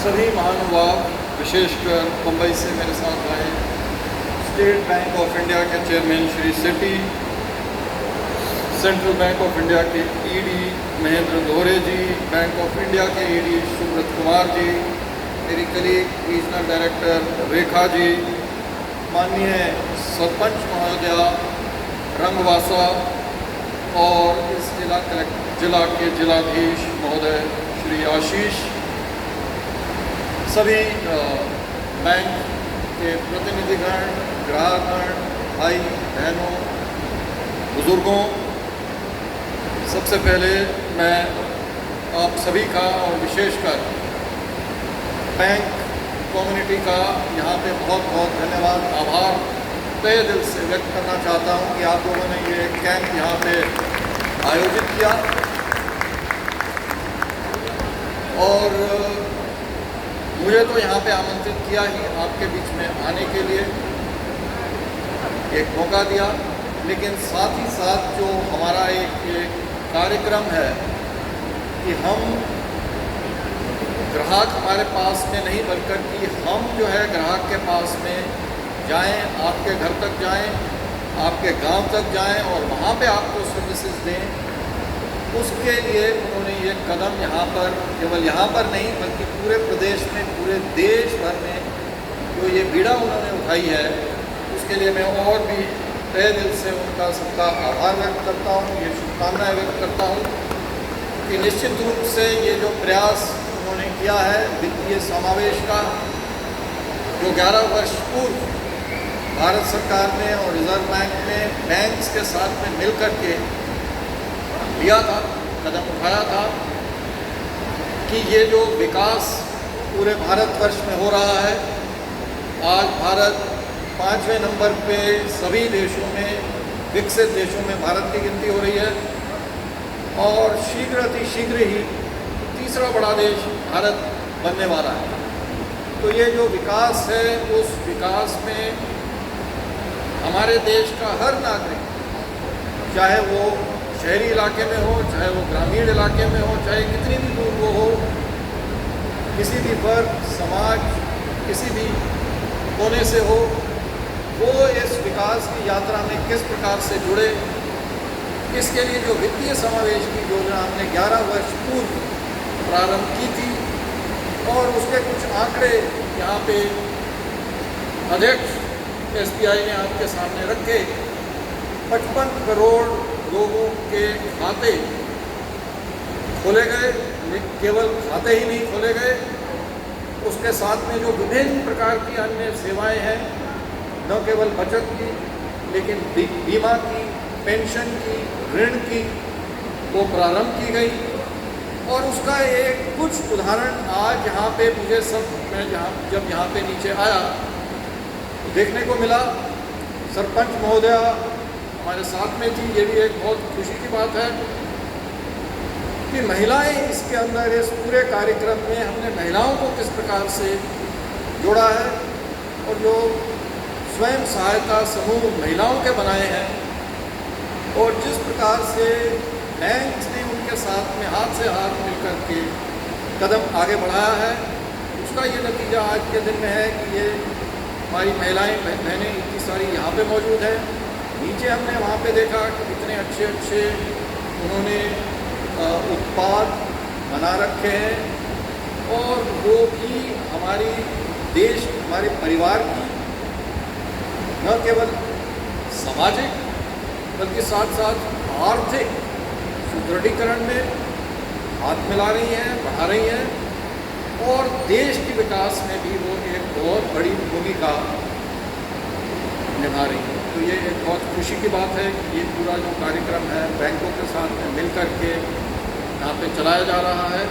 सभी महानुभाव, विशेषकर मुंबई से मेरे साथ आए स्टेट बैंक ऑफ इंडिया के chairman Shri Sethi, central bank of India के ईडी महेंद्र दोहरे जी, बैंक ऑफ इंडिया के ईडी सुब्रत कुमार जी, मेरी colleague regional director Rekha ji, माननीय सरपंच महोदया रंगवासा और इस जिला के जिलाधीश महोदय श्री आशीष, सभी बैंक के प्रतिनिधिगण, ग्राहकगण, भाई बहनों, बुजुर्गों, सबसे पहले मैं आप सभी का और विशेषकर बैंक कम्युनिटी का यहाँ पे बहुत बहुत धन्यवाद, आभार तहे दिल से व्यक्त करना चाहता हूँ कि आप लोगों ने ये कैंप यहाँ पे आयोजित किया। और मुझे तो यहाँ पे आमंत्रित किया ही आपके बीच में आने के लिए, एक मौका दिया, लेकिन साथ ही साथ जो हमारा एक कार्यक्रम है कि हम ग्राहक हमारे पास में नहीं बल्कि कि हम जो है ग्राहक के पास में जाएं, आपके घर तक जाएं, आपके गांव तक जाएं और वहाँ पे आपको सर्विसेज दें। उसके लिए उन्होंने ये कदम यहाँ पर, केवल यहाँ पर नहीं बल्कि पूरे प्रदेश में, पूरे देश भर में जो ये बीड़ा उन्होंने उठाई है, उसके लिए मैं और भी तहे दिल से उनका सबका आभार व्यक्त करता हूँ, ये शुभकामनाएँ व्यक्त करता हूँ कि निश्चित रूप से ये जो प्रयास उन्होंने किया है वित्तीय समावेश का, जो 11 वर्ष पूर्व भारत सरकार ने और रिजर्व बैंक ने बैंक्स के साथ में मिल कर के लिया था, कदम उठाया था कि ये जो विकास पूरे भारतवर्ष में हो रहा है, आज भारत 5वें नंबर पे सभी देशों में, विकसित देशों में भारत की गिनती हो रही है और शीघ्र अतिशीघ्र ही तीसरा बड़ा देश भारत बनने वाला है। तो ये जो विकास है, उस विकास में हमारे देश का हर नागरिक, चाहे वो शहरी इलाके में हो, चाहे वो ग्रामीण इलाके में हो, चाहे कितनी भी दूर वो हो, किसी भी वर्ग, समाज, किसी भी कोने से हो, वो इस विकास की यात्रा में किस प्रकार से जुड़े, इसके लिए जो वित्तीय समावेश की योजना हमने 11 वर्ष पूर्व प्रारंभ की थी और उसके कुछ आंकड़े यहाँ पे अध्यक्ष SBI ने आपके सामने रखे। 55 करोड़ लोगों के खाते खोले गए, केवल खाते ही नहीं खोले गए, उसके साथ में जो विभिन्न प्रकार की अन्य सेवाएं हैं, न केवल बचत की लेकिन बीमा की, पेंशन की, ऋण की, वो प्रारंभ की गई। और उसका एक कुछ उदाहरण आज यहाँ पे मुझे मैं जब यहाँ पे नीचे आया देखने को मिला। सरपंच महोदया हमारे साथ में थी, ये भी एक बहुत खुशी की बात है कि महिलाएं इसके अंदर, इस पूरे कार्यक्रम में हमने महिलाओं को किस प्रकार से जोड़ा है और जो स्वयं सहायता समूह महिलाओं के बनाए हैं और जिस प्रकार से बैंक ने उनके साथ में हाथ से हाथ मिलकर के कदम आगे बढ़ाया है, उसका ये नतीजा आज के दिन में है कि ये हमारी महिलाएं बहनें इतनी सारी यहाँ पे मौजूद है। नीचे हमने वहाँ पे देखा कि कितने अच्छे अच्छे उन्होंने उत्पाद बना रखे हैं और वो भी हमारी देश, हमारे परिवार की न केवल सामाजिक बल्कि साथ साथ आर्थिक सुदृढ़ीकरण में हाथ मिला रही हैं, बढ़ा रही हैं और देश के विकास में भी वो एक बहुत बड़ी भूमिका निभा रही है। तो ये एक बहुत खुशी की बात है कि ये पूरा जो कार्यक्रम है बैंकों के साथ में मिल कर के यहाँ पे चलाया जा रहा है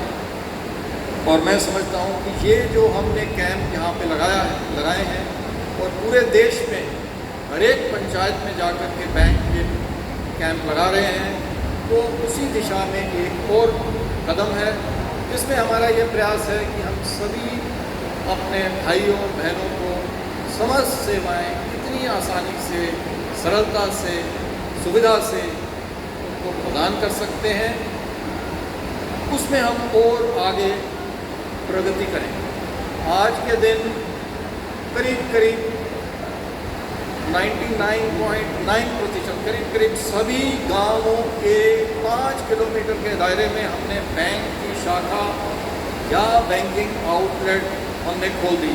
और मैं समझता हूँ कि ये जो हमने कैंप यहाँ पे लगाए हैं और पूरे देश में हर एक पंचायत में जाकर के बैंक के कैंप लगा रहे हैं, तो उसी दिशा में एक और कदम है जिसमें हमारा ये प्रयास है कि हम सभी अपने भाइयों बहनों को समस्त सेवाएं कितनी आसानी से, सरलता से, सुविधा से उनको प्रदान कर सकते हैं, उसमें हम और आगे प्रगति करें। आज के दिन करीब करीब 99.9% करीब सभी गांवों के 5 किलोमीटर के दायरे में हमने बैंक की शाखा या बैंकिंग आउटलेट हमने खोल दी।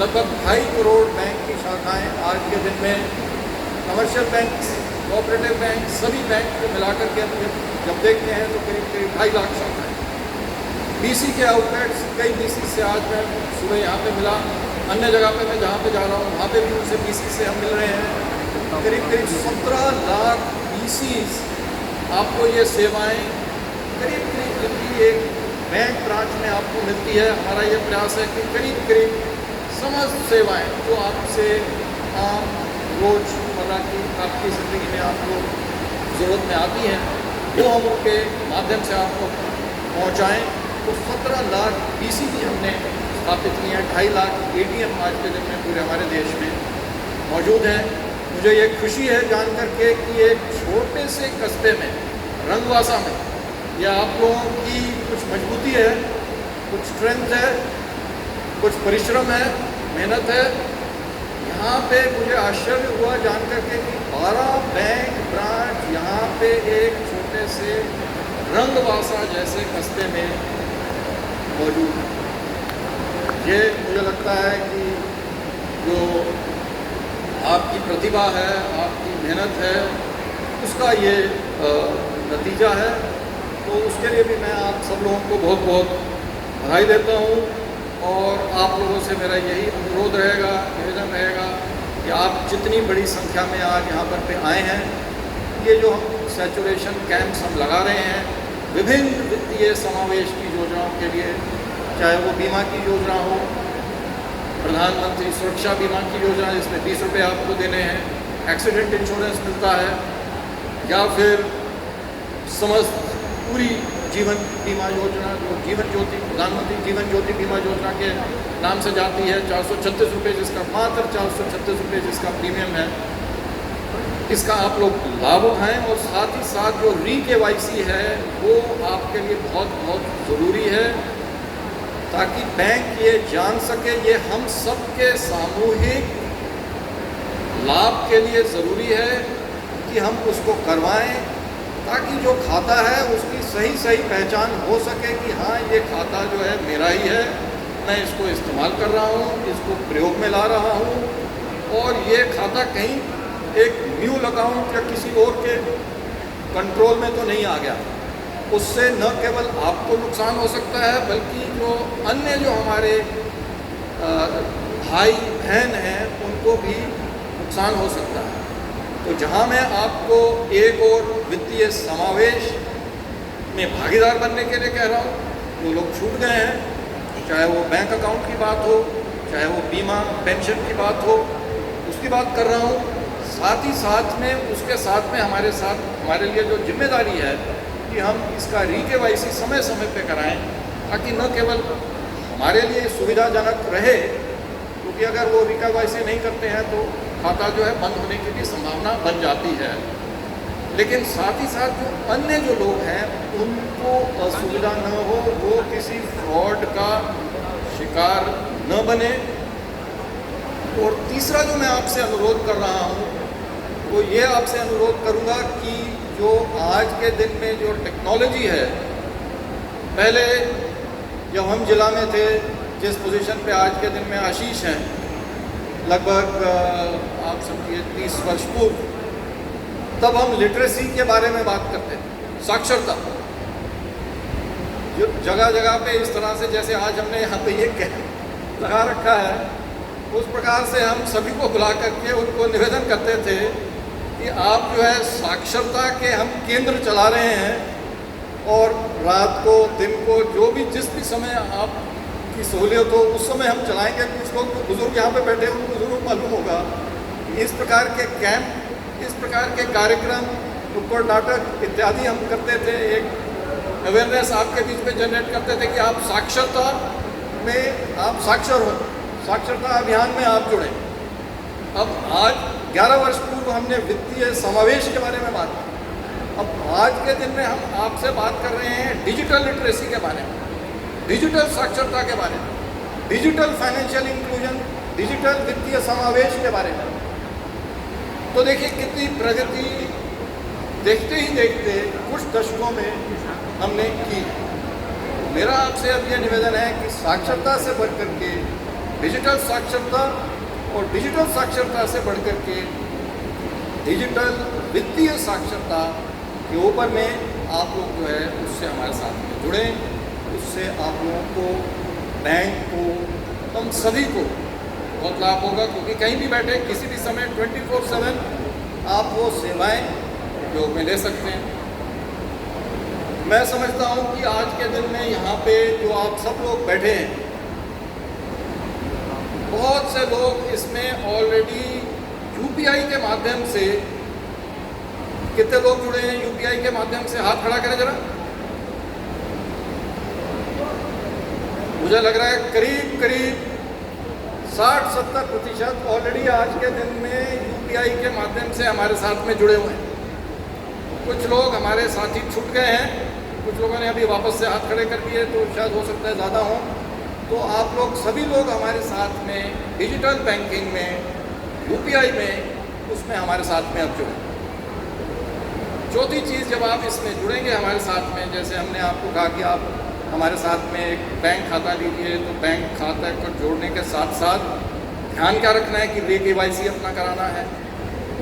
लगभग 2.5 करोड़ बैंक की शाखाएं आज के दिन में कमर्शियल बैंक, कोऑपरेटिव बैंक, सभी बैंक को मिलाकर के जब देखते हैं तो करीब 2.5 लाख शाखाएं। बीसी के आउटलेट्स, कई बीसी से आज मैं सुबह यहाँ पे मिला, अन्य जगह पे मैं जहाँ पे जा रहा हूँ वहाँ पे भी उनसे बीसी से हम मिल रहे हैं। करीब 17 लाख बीसीज आपको ये सेवाएं करीब जितनी एक बैंक ब्रांच में आपको मिलती है। हमारा ये प्रयास है कि करीब समस्त सेवाएं जो आपसे आम रोज़मर्रा की आपकी ज़िंदगी में आपको ज़रूरत में आती हैं वो हम उनके माध्यम से आपको पहुँचाएँ। तो 17 लाख बीसी भी हमने स्थापित किए हैं। 2.5 लाख एटीएम आज के दिन में पूरे हमारे देश में मौजूद हैं। मुझे ये खुशी है जान करके कि एक छोटे से कस्बे में, रंगवासा में, यह आप लोगों की कुछ मजबूती है, कुछ स्ट्रेंथ है, कुछ परिश्रम है, मेहनत है। यहाँ पे मुझे आश्चर्य हुआ जान करके कि 12 बैंक ब्रांच यहाँ पे एक छोटे से रंगवासा जैसे कस्बे में मौजूद है। ये मुझे लगता है कि जो आपकी प्रतिभा है, आपकी मेहनत है, उसका ये नतीजा है। तो उसके लिए भी मैं आप सब लोगों को बहुत बहुत बधाई देता हूँ। और आप लोगों से मेरा यही अनुरोध रहेगा, निवेदन रहेगा कि आप जितनी बड़ी संख्या में आज यहाँ पर आए हैं, ये जो हम सैचुरेशन कैंप्स हम लगा रहे हैं विभिन्न वित्तीय समावेश की योजनाओं के लिए, चाहे वो बीमा की योजना हो, प्रधानमंत्री सुरक्षा बीमा की योजना जिसमें 20 रुपये आपको देने हैं, एक्सीडेंट इंश्योरेंस मिलता है, या फिर समस्त पूरी जीवन बीमा योजना जो जीवन ज्योति, प्रधानमंत्री जीवन ज्योति बीमा योजना के नाम से जाती है, 436 रुपये जिसका, मात्र 436 रुपये जिसका प्रीमियम है, इसका आप लोग लाभ उठाएं। और साथ ही साथ जो री-KYC है वो आपके लिए बहुत बहुत ज़रूरी है, ताकि बैंक ये जान सके ये हम सबके सामूहिक लाभ के लिए ज़रूरी है कि हम उसको करवाएं, ताकि जो खाता है उसकी सही पहचान हो सके कि हाँ ये खाता जो है मेरा ही है, मैं इसको इस्तेमाल कर रहा हूँ, इसको प्रयोग में ला रहा हूँ, और ये खाता कहीं एक न्यू अकाउंट या किसी और के कंट्रोल में तो नहीं आ गया। उससे न केवल आपको नुकसान हो सकता है बल्कि जो अन्य जो हमारे भाई बहन हैं उनको भी नुकसान हो सकता है। तो जहाँ मैं आपको एक और वित्तीय समावेश में भागीदार बनने के लिए कह रहा हूँ, जो लोग छूट गए हैं, चाहे वो बैंक अकाउंट की बात हो, चाहे वो बीमा पेंशन की बात हो, उसकी बात कर रहा हूँ। साथ ही साथ में उसके साथ में हमारे लिए जो जिम्मेदारी है कि हम इसका री-KYC समय समय पे कराएं, ताकि न केवल हमारे लिए सुविधाजनक रहे, क्योंकि अगर वो री-KYC नहीं करते हैं तो खाता जो है बंद होने की भी संभावना बन जाती है। लेकिन साथ ही साथ जो अन्य जो लोग हैं उनको असुविधा न हो, वो किसी फ्रॉड का शिकार न बने। और तीसरा जो मैं आपसे अनुरोध कर रहा हूँ वो ये आपसे अनुरोध करूँगा कि जो आज के दिन में जो टेक्नोलॉजी है, पहले जब हम जिला में थे, जिस पोजीशन पे आज के दिन में आशीष हैं, लगभग आप समझिए 30 वर्ष पूर्व, तब हम लिटरेसी के बारे में बात करते थे, साक्षरता। जो जगह जगह पे इस तरह से जैसे आज हमने यहाँ पे ये कैंप लगा रखा है, उस प्रकार से हम सभी को बुला करके उनको निवेदन करते थे कि आप जो है साक्षरता के हम केंद्र चला रहे हैं, और रात को दिन को जो भी जिस भी समय आपकी सहूलियत हो उस समय हम चलाएंगे। कुछ लोग तो बुजुर्ग यहाँ पे बैठे हैं, उनको ज़रूर मालूम होगा। इस प्रकार के कैंप, इस प्रकार के कार्यक्रम, नुक्कड़ नाटक इत्यादि हम करते थे, एक अवेयरनेस आपके बीच में जनरेट करते थे कि आप साक्षरता में आप साक्षर हो, साक्षरता अभियान में आप जुड़ें। अब आज 11 वर्ष पूर्व हमने वित्तीय समावेश के बारे में बात की। अब आज के दिन में हम आपसे बात कर रहे हैं डिजिटल लिटरेसी के बारे में, डिजिटल साक्षरता के बारे में। डिजिटल फाइनेंशियल इंक्लूजन, डिजिटल वित्तीय समावेश के बारे में। तो देखिए कितनी प्रगति देखते ही देखते कुछ दशकों में हमने की। मेरा आपसे अब यह निवेदन है कि साक्षरता से बढ़कर के डिजिटल साक्षरता और डिजिटल साक्षरता से बढ़कर के डिजिटल वित्तीय साक्षरता के ऊपर में आप लोग जो है उससे हमारे साथ में जुड़ें। उससे आप लोगों को, बैंक को, हम सभी को बहुत लाभ होगा, क्योंकि कहीं भी बैठे किसी भी समय 24/7 आप वो सेवाएं उपयोग में ले सकते हैं। मैं समझता हूँ कि आज के दिन में यहाँ पे जो आप सब लोग बैठे हैं, बहुत से लोग इसमें ऑलरेडी यूपीआई के माध्यम से, कितने लोग जुड़े हैं यूपीआई के माध्यम से? हाथ खड़ा करें जरा। मुझे लग रहा है करीब करीब 60-70% ऑलरेडी आज के दिन में यूपीआई के माध्यम से हमारे साथ में जुड़े हुए हैं। कुछ लोग हमारे साथी छूट गए हैं, कुछ लोगों ने अभी वापस से हाथ खड़े कर दिए, तो शायद हो सकता है ज़्यादा हो। तो आप लोग सभी लोग हमारे साथ में डिजिटल बैंकिंग में, यूपीआई में, उसमें हमारे साथ में अब जुड़े। चौथी चीज़, जब आप इसमें जुड़ेंगे हमारे साथ में, जैसे हमने आपको कहा कि आप हमारे साथ में एक बैंक खाता लीजिए, तो बैंक खाता को जोड़ने के साथ साथ ध्यान क्या रखना है कि रे-केवाईसी अपना कराना है।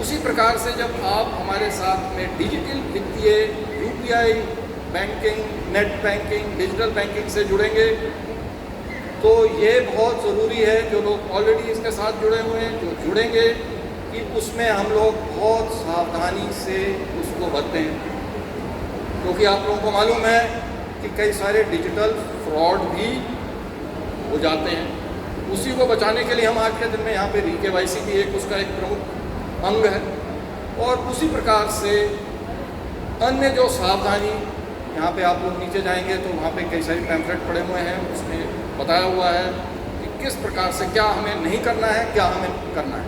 उसी प्रकार से जब आप हमारे साथ में डिजिटल वित्तीय, UPI banking, net banking, digital banking से जुड़ेंगे, तो ये बहुत ज़रूरी है, जो लोग ऑलरेडी इसके साथ जुड़े हुए हैं, जो जुड़ेंगे, कि उसमें हम लोग बहुत सावधानी से उसको बरतें, क्योंकि आप लोगों को मालूम है कि कई सारे डिजिटल फ्रॉड भी हो जाते हैं। उसी को बचाने के लिए हम आज के दिन में यहाँ पे री-केवाईसी भी एक उसका एक प्रमुख अंग है। और उसी प्रकार से अन्य जो सावधानी, यहाँ पे आप लोग नीचे जाएंगे तो वहाँ पे कई सारे पैम्फलेट पड़े हुए हैं, उसमें बताया हुआ है कि किस प्रकार से क्या हमें नहीं करना है, क्या हमें करना है।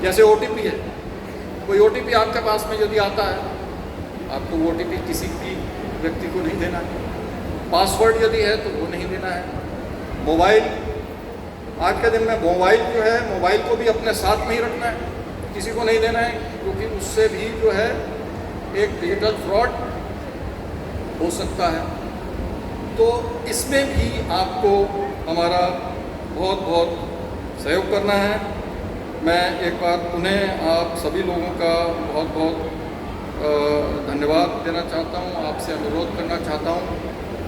जैसे OTP है, कोई OTP आपके पास में यदि आता है, आपको वो OTP किसी भी व्यक्ति को नहीं देना है। पासवर्ड यदि है तो वो नहीं देना है। मोबाइल, आज के दिन में मोबाइल जो है, मोबाइल को भी अपने साथ में ही रखना है, किसी को नहीं देना है, क्योंकि उससे भी जो है एक डिजिटल फ्रॉड हो सकता है। तो इसमें भी आपको हमारा बहुत बहुत सहयोग करना है। मैं एक बार पुनः आप सभी लोगों का बहुत बहुत धन्यवाद देना चाहता हूँ, आपसे अनुरोध करना चाहता हूँ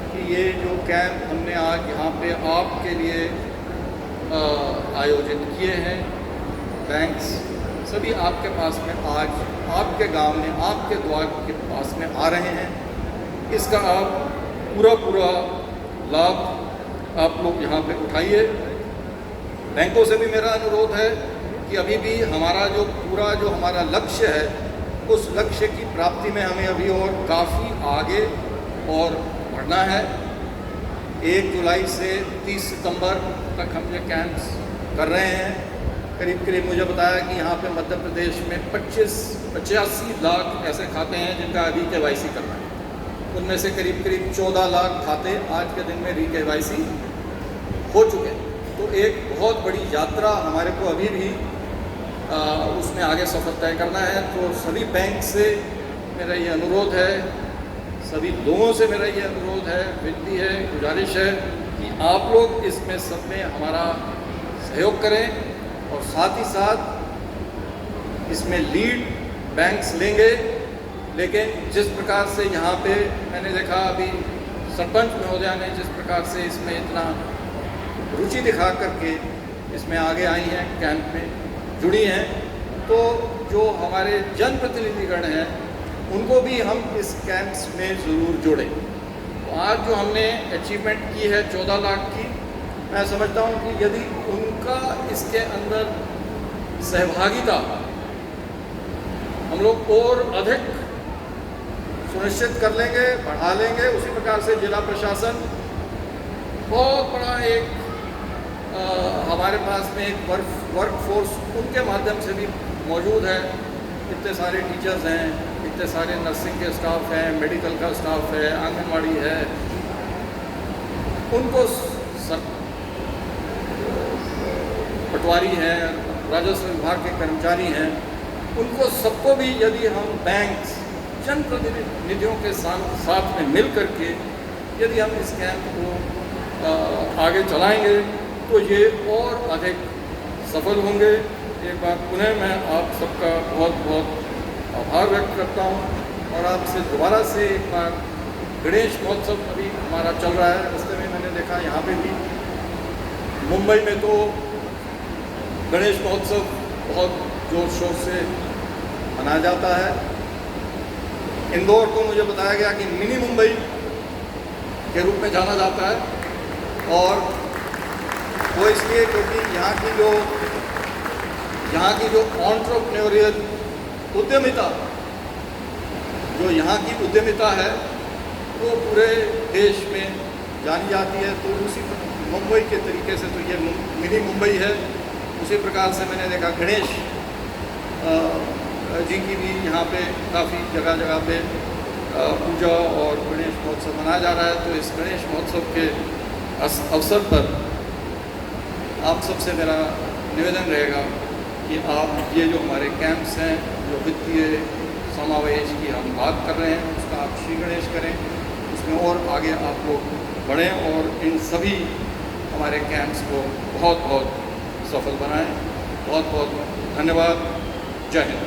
कि ये जो कैंप हमने आज यहाँ पे आपके लिए आयोजित किए हैं, बैंक्स सभी आपके पास में आज आपके गांव में, आपके द्वार के पास में आ रहे हैं। इसका आप पूरा लाभ आप लोग यहाँ पे उठाइए। बैंकों से भी मेरा अनुरोध है कि अभी भी हमारा जो पूरा जो हमारा लक्ष्य है, उस लक्ष्य की प्राप्ति में हमें अभी और काफ़ी आगे और बढ़ना है। 1 जुलाई से 30 सितंबर तक हम ये कैंप्स कर रहे हैं। करीब करीब मुझे बताया कि यहाँ पे मध्य प्रदेश में 85 लाख ऐसे खाते हैं जिनका री-केवाईसी करना है। उनमें से करीब करीब 14 लाख खाते आज के दिन में री-केवाईसी हो चुके हैं। तो एक बहुत बड़ी यात्रा हमारे को अभी भी उसमें आगे सफ़र तय करना है। तो सभी बैंक से मेरा ये अनुरोध है, सभी लोगों से मेरा ये अनुरोध है, विनती है, गुजारिश है कि आप लोग इसमें सब में हमारा सहयोग करें, और साथ ही साथ इसमें लीड बैंक्स लेंगे। लेकिन जिस प्रकार से यहाँ पे मैंने देखा, अभी सरपंच महोदया ने जिस प्रकार से इसमें इतना रुचि दिखा करके इसमें आगे आई हैं, कैंप में जुड़ी हैं, तो जो हमारे जनप्रतिनिधिगण हैं उनको भी हम इस कैंप्स में ज़रूर जोड़ें। तो आज जो हमने अचीवमेंट की है 14 लाख की, मैं समझता हूँ कि यदि उनका इसके अंदर सहभागिता हम लोग और अधिक सुनिश्चित कर लेंगे, बढ़ा लेंगे। उसी प्रकार से जिला प्रशासन बहुत बड़ा एक हमारे पास में एक वर्क फोर्स उनके माध्यम से भी मौजूद है। इतने सारे टीचर्स हैं, इतने सारे नर्सिंग के स्टाफ हैं, मेडिकल का स्टाफ है, आंगनवाड़ी है, उनको पटवारी हैं, राजस्व विभाग के कर्मचारी हैं, उनको सबको भी यदि हम बैंक जनप्रतिनिधियों के साथ में मिल करके यदि हम इस कैंप को आगे चलाएंगे तो ये और अधिक सफल होंगे। एक बार पुनः मैं आप सबका बहुत बहुत आभार व्यक्त करता हूँ और आपसे दोबारा से एक बार गणेश महोत्सव अभी हमारा चल रहा है। रास्ते में मैंने देखा यहाँ पे भी मुंबई में तो गणेश महोत्सव बहुत जोर शोर से मनाया जाता है। इंदौर को मुझे बताया गया कि मिनी मुंबई के रूप में जाना जाता है और वो इसलिए क्योंकि यहाँ की जो एंटरप्रेन्योरियल उद्यमिता, जो यहाँ की उद्यमिता है वो पूरे देश में जानी जाती है। तो उसी मुंबई के तरीके से तो ये मिनी मुंबई है। उसी प्रकार से मैंने देखा गणेश जी की भी यहाँ पे काफ़ी जगह जगह पे पूजा और गणेश महोत्सव मनाया जा रहा है। तो इस गणेश महोत्सव के अवसर पर आप सबसे मेरा निवेदन रहेगा कि आप ये जो हमारे कैंप्स हैं, जो वित्तीय समावेश की हम बात कर रहे हैं, उसका आप श्री गणेश करें, उसमें और आगे आप लोग बढ़ें और इन सभी हमारे कैंप्स को बहुत बहुत सफल बनाएं। बहुत बहुत धन्यवाद। जय हिंद।